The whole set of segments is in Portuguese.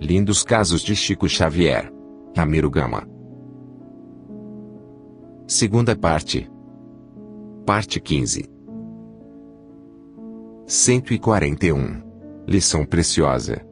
Lindos casos de Chico Xavier. Ramiro Gama. Segunda parte. Parte 15. 141. Lição preciosa.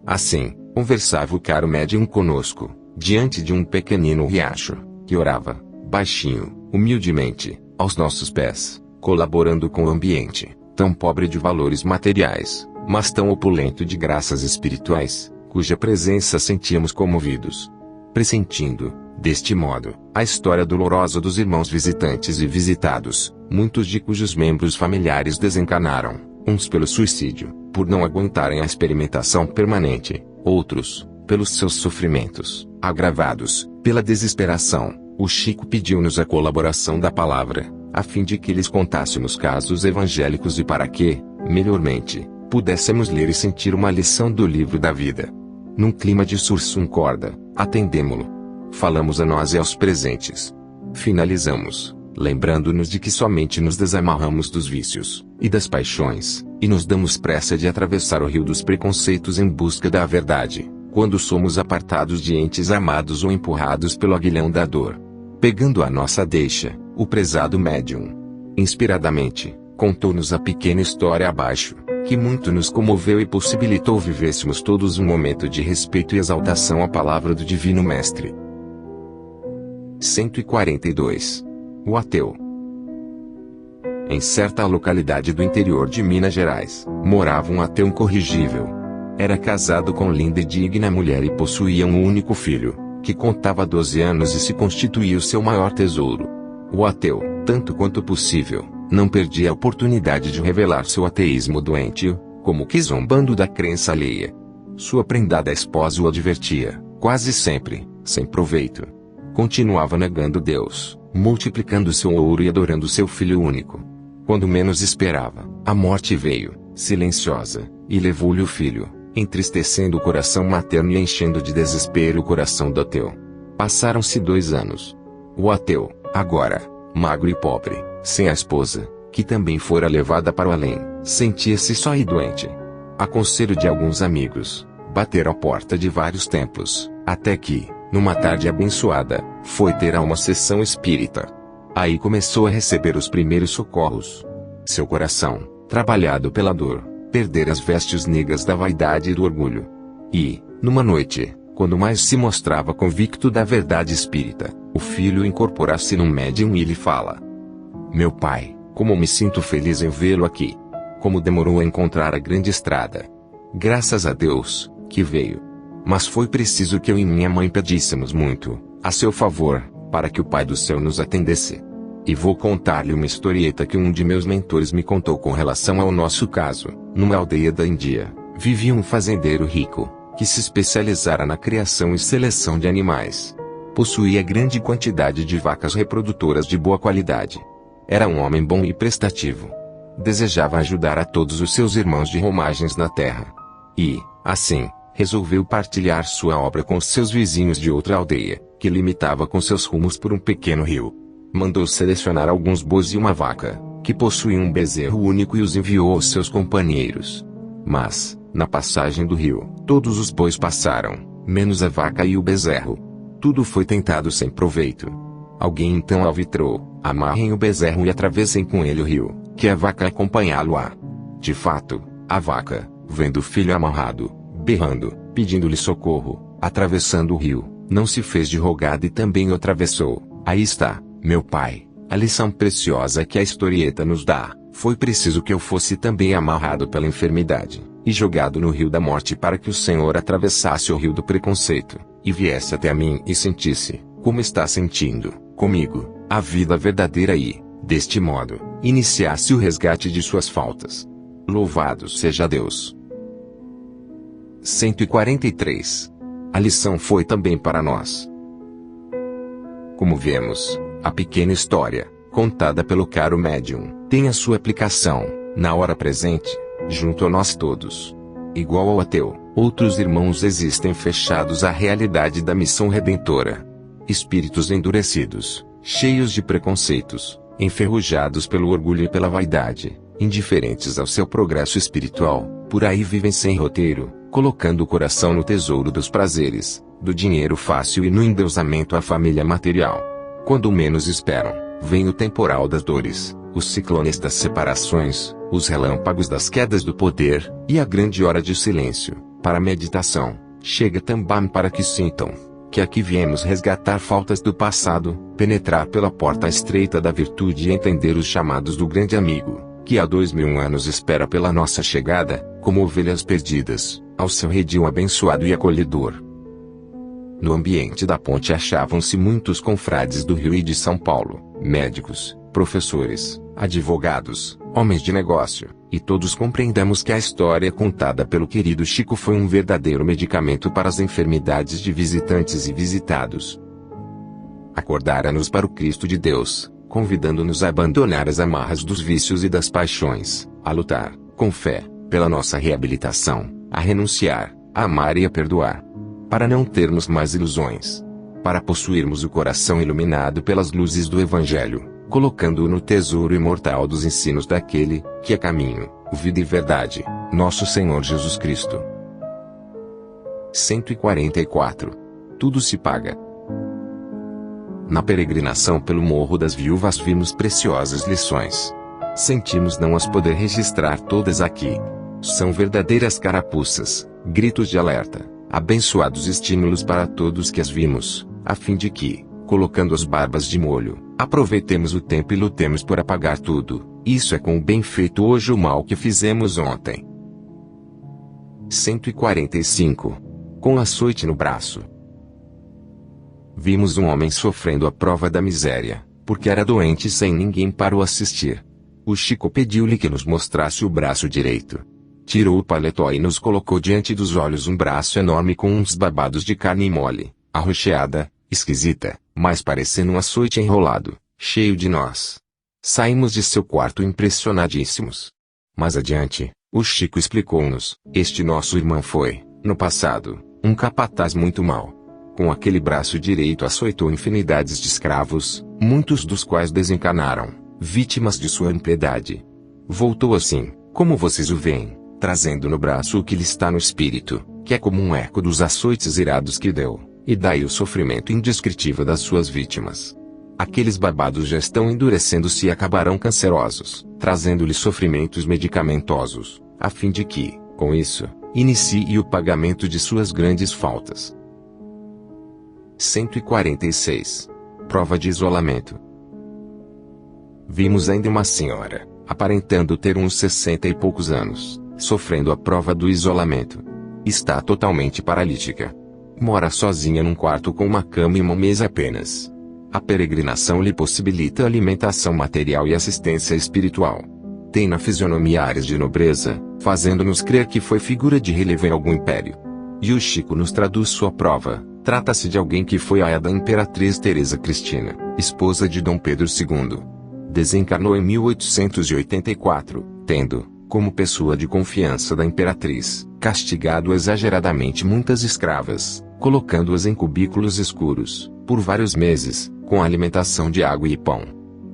Assim, conversava o caro médium conosco, diante de um pequenino riacho, que orava, baixinho, humildemente, aos nossos pés, colaborando com o ambiente, tão pobre de valores materiais, mas tão opulento de graças espirituais, cuja presença sentíamos comovidos. Pressentindo, deste modo, a história dolorosa dos irmãos visitantes e visitados, muitos de cujos membros familiares desencarnaram, uns pelo suicídio, por não aguentarem a experimentação permanente, outros, pelos seus sofrimentos, agravados, pela desesperação, o Chico pediu-nos a colaboração da palavra, a fim de que lhes contássemos casos evangélicos e para que, melhormente, pudéssemos ler e sentir uma lição do livro da vida. Num clima de sursum corda, atendemo-lo. Falamos a nós e aos presentes. Finalizamos, lembrando-nos de que somente nos desamarramos dos vícios e das paixões, e nos damos pressa de atravessar o rio dos preconceitos em busca da verdade, quando somos apartados de entes amados ou empurrados pelo aguilhão da dor. Pegando a nossa deixa, o prezado médium, inspiradamente, contou-nos a pequena história abaixo, que muito nos comoveu e possibilitou vivêssemos todos um momento de respeito e exaltação à palavra do Divino Mestre. 142. O ateu. Em certa localidade do interior de Minas Gerais, morava um ateu incorrigível. Era casado com linda e digna mulher e possuía um único filho, que contava 12 anos e se constituía o seu maior tesouro. O ateu, tanto quanto possível, não perdia a oportunidade de revelar seu ateísmo doentio, como que zombando da crença alheia. Sua prendada esposa o advertia, quase sempre, sem proveito. Continuava negando Deus, multiplicando seu ouro e adorando seu filho único. Quando menos esperava, a morte veio, silenciosa, e levou-lhe o filho, entristecendo o coração materno e enchendo de desespero o coração do ateu. Passaram-se 2 anos. O ateu, agora, magro e pobre, sem a esposa, que também fora levada para o além, sentia-se só e doente. A conselho de alguns amigos, bateram à porta de vários templos, até que, numa tarde abençoada, foi ter a uma sessão espírita. Aí começou a receber os primeiros socorros. Seu coração, trabalhado pela dor, perdera as vestes negras da vaidade e do orgulho. E, numa noite, quando mais se mostrava convicto da verdade espírita, o filho incorpora-se num médium e lhe fala: "Meu pai, como me sinto feliz em vê-lo aqui. Como demorou a encontrar a grande estrada. Graças a Deus, que veio. Mas foi preciso que eu e minha mãe pedíssemos muito, a seu favor, para que o Pai do Céu nos atendesse. E vou contar-lhe uma historieta que um de meus mentores me contou com relação ao nosso caso. Numa aldeia da Índia, vivia um fazendeiro rico, que se especializara na criação e seleção de animais. Possuía grande quantidade de vacas reprodutoras de boa qualidade. Era um homem bom e prestativo. Desejava ajudar a todos os seus irmãos de romagens na terra. E, assim, resolveu partilhar sua obra com seus vizinhos de outra aldeia, que limitava com seus rumos por um pequeno rio. Mandou selecionar alguns bois e uma vaca, que possuía um bezerro único e os enviou aos seus companheiros. Mas, na passagem do rio, todos os bois passaram, menos a vaca e o bezerro. Tudo foi tentado sem proveito. Alguém então alvitrou: amarrem o bezerro e atravessem com ele o rio, que a vaca acompanhá-lo-á. De fato, a vaca, vendo o filho amarrado, berrando, pedindo-lhe socorro, atravessando o rio, não se fez de rogada e também o atravessou. Aí está, meu pai, a lição preciosa que a historieta nos dá. Foi preciso que eu fosse também amarrado pela enfermidade, e jogado no rio da morte para que o Senhor atravessasse o rio do preconceito, e viesse até mim e sentisse, como está sentindo, comigo, a vida verdadeira e, deste modo, iniciasse o resgate de suas faltas. Louvado seja Deus. 143. A lição foi também para nós. Como vemos, a pequena história, contada pelo caro médium, tem a sua aplicação, na hora presente, junto a nós todos. Igual ao ateu, outros irmãos existem fechados à realidade da missão redentora. Espíritos endurecidos, cheios de preconceitos, enferrujados pelo orgulho e pela vaidade, indiferentes ao seu progresso espiritual, Por aí vivem sem roteiro, colocando o coração no tesouro dos prazeres, do dinheiro fácil e no endeusamento à família material. Quando menos esperam, vem o temporal das dores, os ciclones das separações, os relâmpagos das quedas do poder, e a grande hora de silêncio, para a meditação. Chega também para que sintam que aqui viemos resgatar faltas do passado, penetrar pela porta estreita da virtude e entender os chamados do grande amigo, que há 2000 anos espera pela nossa chegada, como ovelhas perdidas, ao seu redil abençoado e acolhedor. No ambiente da ponte achavam-se muitos confrades do Rio e de São Paulo, médicos, professores, advogados, homens de negócio, e todos compreendemos que a história contada pelo querido Chico foi um verdadeiro medicamento para as enfermidades de visitantes e visitados. Acordara-nos para o Cristo de Deus, convidando-nos a abandonar as amarras dos vícios e das paixões, a lutar, com fé, pela nossa reabilitação, a renunciar, a amar e a perdoar. Para não termos mais ilusões. Para possuirmos o coração iluminado pelas luzes do Evangelho, colocando-o no tesouro imortal dos ensinos daquele, que é caminho, vida e verdade, nosso Senhor Jesus Cristo. 144. Tudo se paga. Na peregrinação pelo Morro das Viúvas vimos preciosas lições. Sentimos não as poder registrar todas aqui. São verdadeiras carapuças, gritos de alerta, abençoados estímulos para todos que as vimos, a fim de que, colocando as barbas de molho, aproveitemos o tempo e lutemos por apagar tudo. Isso é com o bem feito hoje o mal que fizemos ontem. 145. Com açoite no braço. Vimos um homem sofrendo a prova da miséria, porque era doente sem ninguém para o assistir. O Chico pediu-lhe que nos mostrasse o braço direito. Tirou o paletó e nos colocou diante dos olhos um braço enorme com uns babados de carne mole, arroxeada, esquisita, mas parecendo um açoite enrolado, cheio de nós. Saímos de seu quarto impressionadíssimos. Mais adiante, o Chico explicou-nos, este nosso irmão foi, no passado, um capataz muito mau. Com aquele braço direito açoitou infinidades de escravos, muitos dos quais desencanaram, vítimas de sua impiedade. Voltou assim, como vocês o veem, trazendo no braço o que lhe está no espírito, que é como um eco dos açoites irados que deu, e daí o sofrimento indescritível das suas vítimas. Aqueles babados já estão endurecendo-se e acabarão cancerosos, trazendo-lhe sofrimentos medicamentosos, a fim de que, com isso, inicie o pagamento de suas grandes faltas. 146. Prova de isolamento. Vimos ainda uma senhora, aparentando ter uns 60 e poucos anos, sofrendo a prova do isolamento. Está totalmente paralítica. Mora sozinha num quarto com uma cama e uma mesa apenas. A peregrinação lhe possibilita alimentação material e assistência espiritual. Tem na fisionomia áreas de nobreza, fazendo-nos crer que foi figura de relevo em algum império. E o Chico nos traduz sua prova. Trata-se de alguém que foi a da Imperatriz Teresa Cristina, esposa de Dom Pedro II. Desencarnou em 1884, tendo, como pessoa de confiança da Imperatriz, castigado exageradamente muitas escravas, colocando-as em cubículos escuros, por vários meses, com alimentação de água e pão.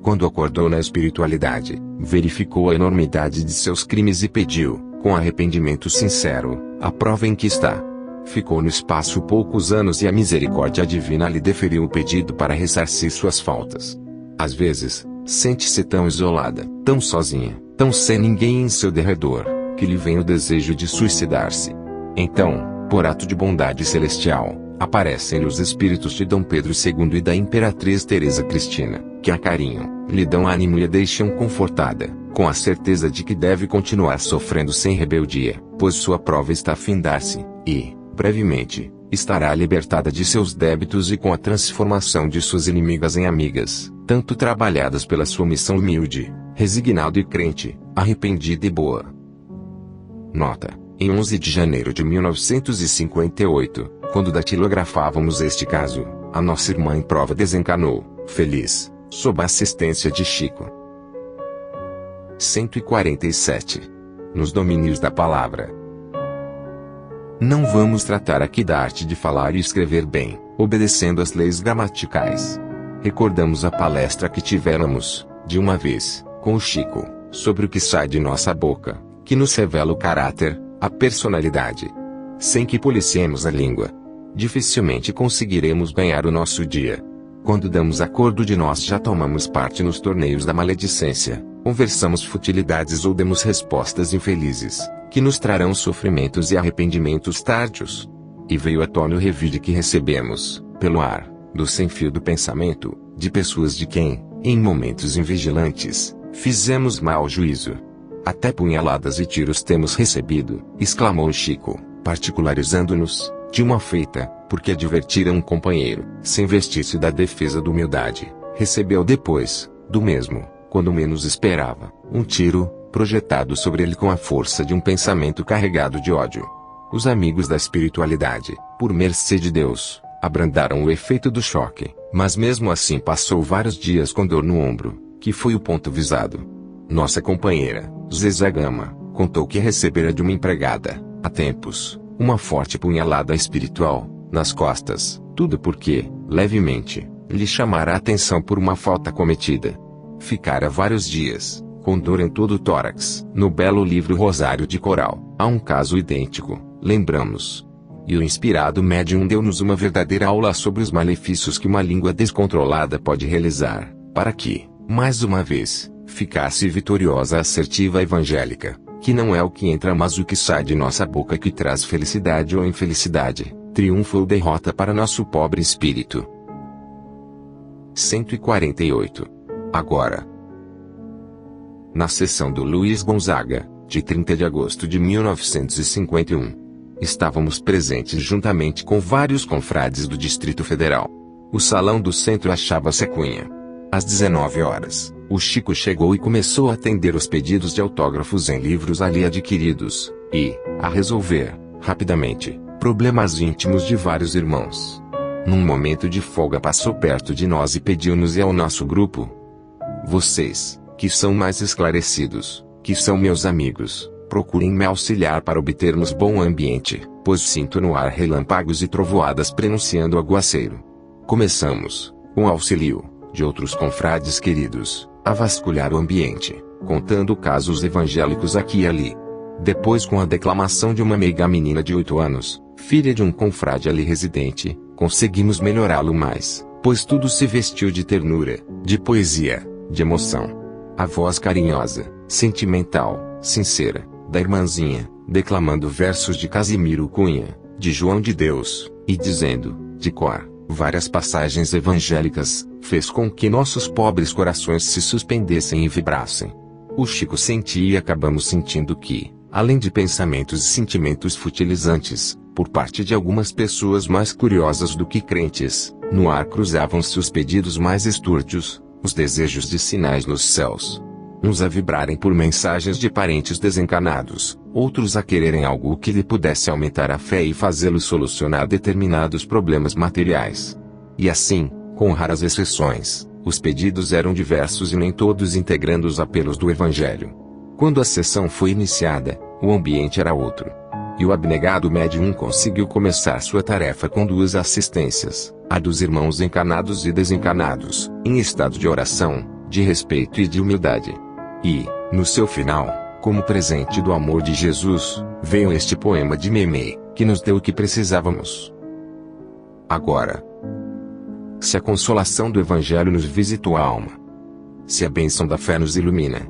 Quando acordou na espiritualidade, verificou a enormidade de seus crimes e pediu, com arrependimento sincero, a prova em que está. Ficou no espaço poucos anos e a misericórdia divina lhe deferiu o pedido para ressarcir suas faltas. Às vezes, sente-se tão isolada, tão sozinha, tão sem ninguém em seu derredor, que lhe vem o desejo de suicidar-se. Então, por ato de bondade celestial, aparecem-lhe os espíritos de Dom Pedro II e da Imperatriz Teresa Cristina, que a carinham, lhe dão ânimo e a deixam confortada, com a certeza de que deve continuar sofrendo sem rebeldia, pois sua prova está a findar-se, e, brevemente, estará libertada de seus débitos e com a transformação de suas inimigas em amigas, tanto trabalhadas pela sua missão humilde, resignada e crente, arrependida e boa. Nota: em 11 de janeiro de 1958, quando datilografávamos este caso, a nossa irmã em prova desencanou, feliz, sob a assistência de Chico. 147. Nos domínios da palavra. Não vamos tratar aqui da arte de falar e escrever bem, obedecendo às leis gramaticais. Recordamos a palestra que tivéramos, de uma vez, com o Chico, sobre o que sai de nossa boca, que nos revela o caráter, a personalidade. Sem que policiemos a língua, dificilmente conseguiremos ganhar o nosso dia. Quando damos acordo de nós já tomamos parte nos torneios da maledicência, conversamos futilidades ou demos respostas infelizes, que nos trarão sofrimentos e arrependimentos tardios. E veio à tona o revide que recebemos, pelo ar, do sem-fio do pensamento, de pessoas de quem, em momentos invigilantes, fizemos mau juízo. Até punhaladas e tiros temos recebido, exclamou Chico, particularizando-nos, de uma feita, porque advertira um companheiro, sem vestir-se da defesa da humildade, recebeu depois, do mesmo, quando menos esperava, um tiro, projetado sobre ele com a força de um pensamento carregado de ódio. Os amigos da espiritualidade, por mercê de Deus, abrandaram o efeito do choque, mas mesmo assim passou vários dias com dor no ombro, que foi o ponto visado. Nossa companheira, Zezagama, contou que recebera de uma empregada, há tempos, uma forte punhalada espiritual, nas costas, tudo porque, levemente, lhe chamara a atenção por uma falta cometida. Ficara vários dias, com dor em todo o tórax. No belo livro Rosário de Coral, há um caso idêntico, lembramos. E o inspirado médium deu-nos uma verdadeira aula sobre os malefícios que uma língua descontrolada pode realizar, para que, mais uma vez, ficasse vitoriosa a assertiva evangélica, que não é o que entra mas o que sai de nossa boca que traz felicidade ou infelicidade, triunfo ou derrota para nosso pobre espírito. 148. Agora. Na sessão do Luiz Gonzaga, de 30 de agosto de 1951, estávamos presentes juntamente com vários confrades do Distrito Federal. O salão do centro achava-se a cunha. Às 19 horas, o Chico chegou e começou a atender os pedidos de autógrafos em livros ali adquiridos, e, a resolver, rapidamente, problemas íntimos de vários irmãos. Num momento de folga passou perto de nós e pediu-nos e ao nosso grupo: vocês, que são mais esclarecidos, que são meus amigos, procurem me auxiliar para obtermos bom ambiente, pois sinto no ar relâmpagos e trovoadas prenunciando aguaceiro. Começamos, com auxílio de outros confrades queridos, a vasculhar o ambiente, contando casos evangélicos aqui e ali. Depois, com a declamação de uma meiga menina de 8 anos, filha de um confrade ali residente, conseguimos melhorá-lo mais, pois tudo se vestiu de ternura, de poesia, de emoção. A voz carinhosa, sentimental, sincera, da irmãzinha, declamando versos de Casimiro Cunha, de João de Deus, e dizendo, de cor, várias passagens evangélicas, fez com que nossos pobres corações se suspendessem e vibrassem. O Chico sentia e acabamos sentindo que, além de pensamentos e sentimentos futilizantes, por parte de algumas pessoas mais curiosas do que crentes, no ar cruzavam-se os pedidos mais estúrdios, os desejos de sinais nos céus. Uns a vibrarem por mensagens de parentes desencanados, outros a quererem algo que lhe pudesse aumentar a fé e fazê-lo solucionar determinados problemas materiais. E assim, com raras exceções, os pedidos eram diversos e nem todos integrando os apelos do Evangelho. Quando a sessão foi iniciada, o ambiente era outro. E o abnegado médium conseguiu começar sua tarefa com 2 assistências, a dos irmãos encanados e desencanados, em estado de oração, de respeito e de humildade. E, no seu final, como presente do amor de Jesus, veio este poema de Memei, que nos deu o que precisávamos. Agora, se a consolação do Evangelho nos visitou a alma, se a bênção da fé nos ilumina,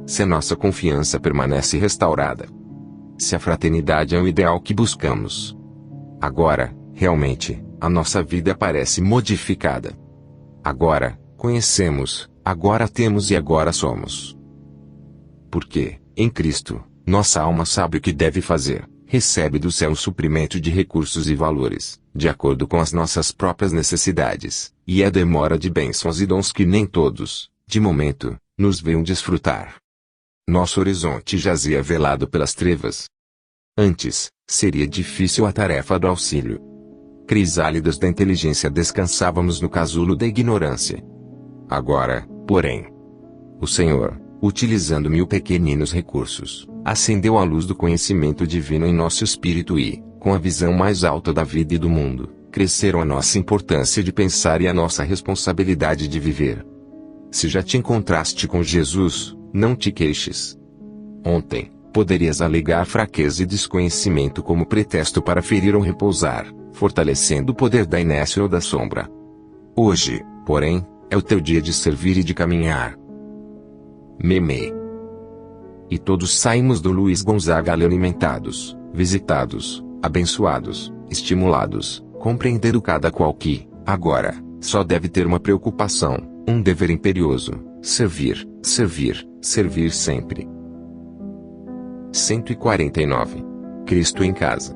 se a nossa confiança permanece restaurada, se a fraternidade é o ideal que buscamos, agora, realmente, a nossa vida parece modificada. Agora, conhecemos, agora temos e agora somos. Porque, em Cristo, nossa alma sabe o que deve fazer, recebe do céu o suprimento de recursos e valores, de acordo com as nossas próprias necessidades, e é demora de bênçãos e dons que nem todos, de momento, nos veem desfrutar. Nosso horizonte jazia velado pelas trevas. Antes, seria difícil a tarefa do auxílio. Crisálidas da inteligência descansávamos no casulo da ignorância. Agora, porém, o Senhor, utilizando 1000 pequeninos recursos, acendeu a luz do conhecimento divino em nosso espírito e, com a visão mais alta da vida e do mundo, cresceram a nossa importância de pensar e a nossa responsabilidade de viver. Se já te encontraste com Jesus, não te queixes. Ontem, poderias alegar fraqueza e desconhecimento como pretexto para ferir ou repousar, fortalecendo o poder da inércia ou da sombra. Hoje, porém, é o teu dia de servir e de caminhar. Meme. E todos saímos do Luiz Gonzaga alimentados, visitados, abençoados, estimulados, compreendendo cada qual que, agora, só deve ter uma preocupação, um dever imperioso: servir, servir, servir sempre. 149. Cristo em casa.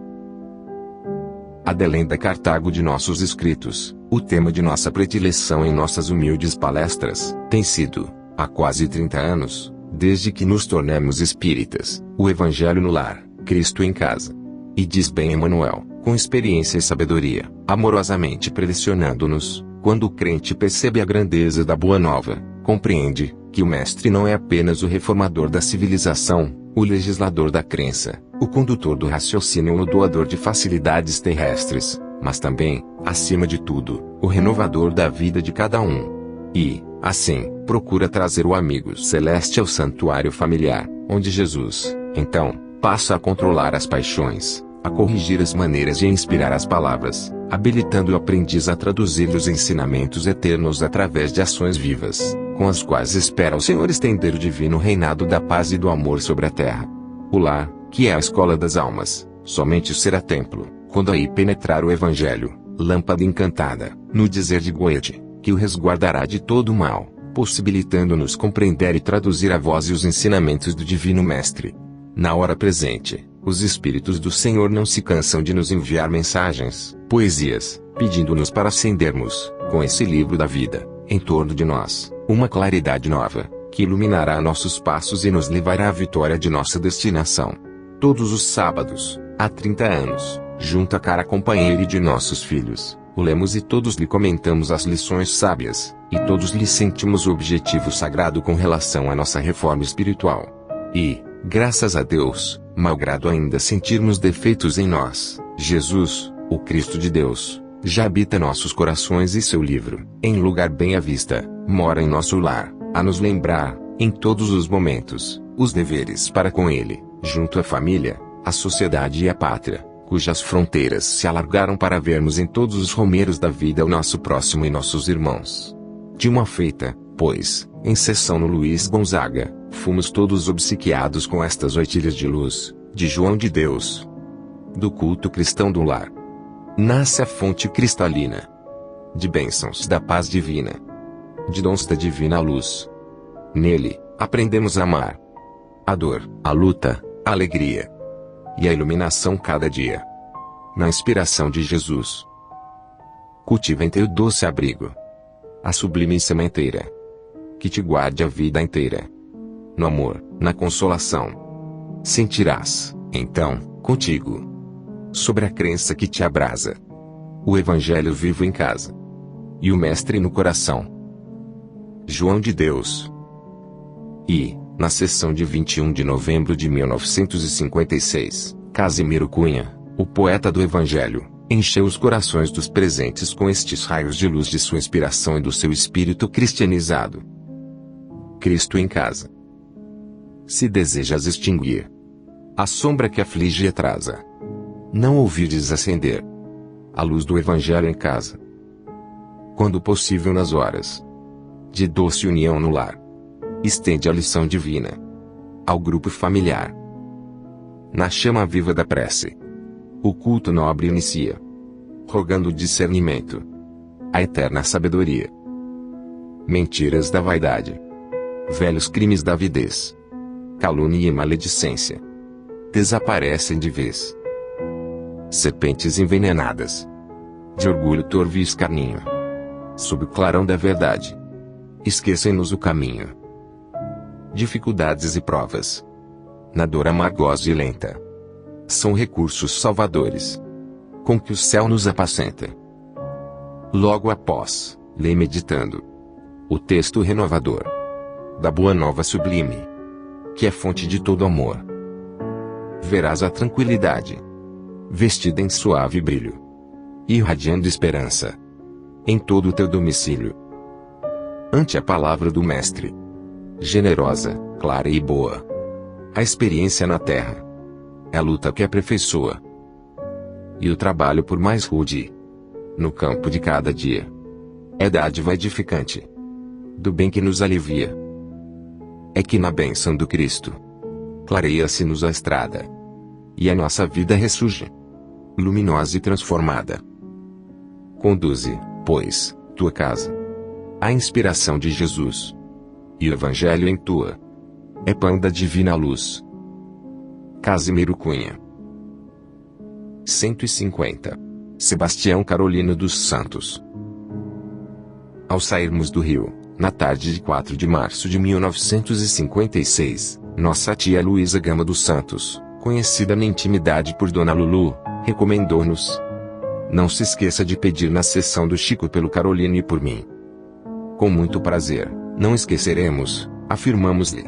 Adelém da Cartago de nossos escritos, o tema de nossa predileção em nossas humildes palestras tem sido, há quase 30 anos, desde que nos tornamos espíritas, o Evangelho no lar, Cristo em casa. E diz bem Emmanuel, com experiência e sabedoria, amorosamente prelecionando-nos: quando o crente percebe a grandeza da Boa Nova, compreende que o Mestre não é apenas o reformador da civilização, o legislador da crença, o condutor do raciocínio ou o doador de facilidades terrestres, mas também, acima de tudo, o renovador da vida de cada um. E, assim, procura trazer o amigo celeste ao santuário familiar, onde Jesus, então, passa a controlar as paixões, a corrigir as maneiras e a inspirar as palavras, habilitando o aprendiz a traduzir os ensinamentos eternos através de ações vivas, com as quais espera o Senhor estender o divino reinado da paz e do amor sobre a terra. O lar, que é a escola das almas, somente será templo, quando aí penetrar o Evangelho, lâmpada encantada, no dizer de Goethe, que o resguardará de todo o mal, possibilitando-nos compreender e traduzir a voz e os ensinamentos do Divino Mestre. Na hora presente, os Espíritos do Senhor não se cansam de nos enviar mensagens, poesias, pedindo-nos para acendermos, com esse livro da vida, em torno de nós, uma claridade nova, que iluminará nossos passos e nos levará à vitória de nossa destinação. Todos os sábados, há 30 anos, junto à cara companheira de nossos filhos, o lemos e todos lhe comentamos as lições sábias, e todos lhe sentimos o objetivo sagrado com relação à nossa reforma espiritual. E, graças a Deus, malgrado ainda sentirmos defeitos em nós, Jesus, o Cristo de Deus, já habita nossos corações e seu livro, em lugar bem à vista, mora em nosso lar, a nos lembrar, em todos os momentos, os deveres para com ele, junto à família, à sociedade e à pátria, cujas fronteiras se alargaram para vermos em todos os romeiros da vida o nosso próximo e nossos irmãos. De uma feita, pois, em sessão no Luiz Gonzaga, fomos todos obsequiados com estas oitilhas de luz, de João de Deus. Do culto cristão do lar nasce a fonte cristalina de bênçãos da paz divina, de dons da divina luz. Nele, aprendemos a amar a dor, a luta, a alegria e a iluminação cada dia. Na inspiração de Jesus, cultiva em teu doce abrigo a sublime sementeira que te guarde a vida inteira. No amor, na consolação, sentirás, então, contigo, sobre a crença que te abrasa, o Evangelho vivo em casa e o Mestre no coração. João de Deus. E, na sessão de 21 de novembro de 1956, Casimiro Cunha, o poeta do Evangelho, encheu os corações dos presentes com estes raios de luz de sua inspiração e do seu espírito cristianizado. Cristo em casa. Se desejas extinguir a sombra que aflige e atrasa, não ouvides acender a luz do Evangelho em casa. Quando possível nas horas de doce união no lar, estende a lição divina ao grupo familiar. Na chama viva da prece, o culto nobre inicia, rogando o discernimento, a eterna sabedoria. Mentiras da vaidade, velhos crimes da avidez, calúnia e maledicência desaparecem de vez. Serpentes envenenadas de orgulho, torvo e escarninho, sob o clarão da verdade, esquecem-nos o caminho. Dificuldades e provas, na dor amargosa e lenta, são recursos salvadores, com que o céu nos apacenta. Logo após, lê meditando o texto renovador da Boa Nova sublime, que é fonte de todo amor, verás a tranquilidade vestida em suave brilho, irradiando esperança em todo o teu domicílio. Ante a palavra do Mestre, generosa, clara e boa, A experiência na terra. É a luta que aperfeiçoa. E o trabalho por mais rude. No campo de cada dia. É dádiva edificante. Do bem que nos alivia. É que na bênção do Cristo. Clareia-se-nos a estrada. E a nossa vida ressurge. Luminosa e transformada. Conduze, pois, tua casa. A inspiração de Jesus. E o Evangelho em tua. É pão da divina luz. Casimiro Cunha. 150. Sebastião Carolino dos Santos. Ao sairmos do Rio, na tarde de 4 de março de 1956, nossa tia Luísa Gama dos Santos, conhecida na intimidade por Dona Lulu, recomendou-nos: não se esqueça de pedir na sessão do Chico pelo Carolino e por mim. Com muito prazer, não esqueceremos, afirmamos-lhe.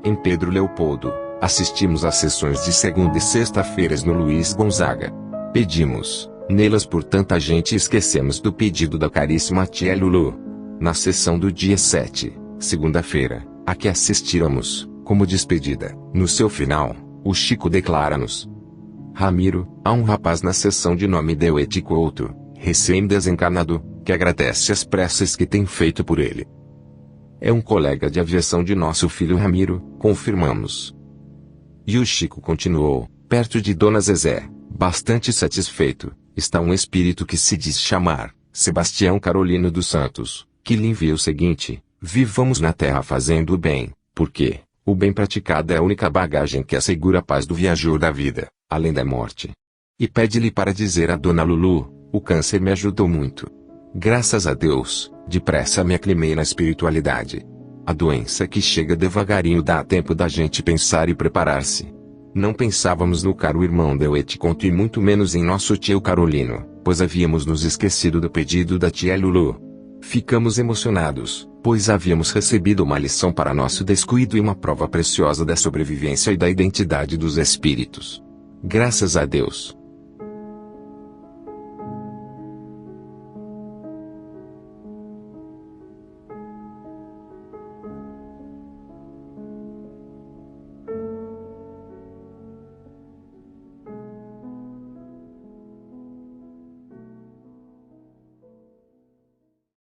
Em Pedro Leopoldo, assistimos às sessões de segunda e sexta-feiras no Luiz Gonzaga. Pedimos, nelas por tanta gente e esquecemos do pedido da caríssima tia Lulu. Na sessão do dia 7, segunda-feira, a que assistiremos, como despedida, no seu final, o Chico declara-nos: Ramiro, há um rapaz na sessão de nome Deuete Couto, recém-desencarnado, que agradece as preces que tem feito por ele. É um colega de aviação de nosso filho Ramiro, confirmamos. E o Chico continuou, perto de Dona Zezé, bastante satisfeito, está um espírito que se diz chamar Sebastião Carolino dos Santos, que lhe envia o seguinte: vivamos na terra fazendo o bem, porque o bem praticado é a única bagagem que assegura a paz do viajor da vida, além da morte. E pede-lhe para dizer a Dona Lulu: o câncer me ajudou muito. Graças a Deus, depressa me aclimei na espiritualidade. A doença que chega devagarinho dá tempo da gente pensar e preparar-se. Não pensávamos no caro irmão Deuete Couto e muito menos em nosso tio Carolino, pois havíamos nos esquecido do pedido da tia Lulu. Ficamos emocionados, pois havíamos recebido uma lição para nosso descuido e uma prova preciosa da sobrevivência e da identidade dos espíritos. Graças a Deus,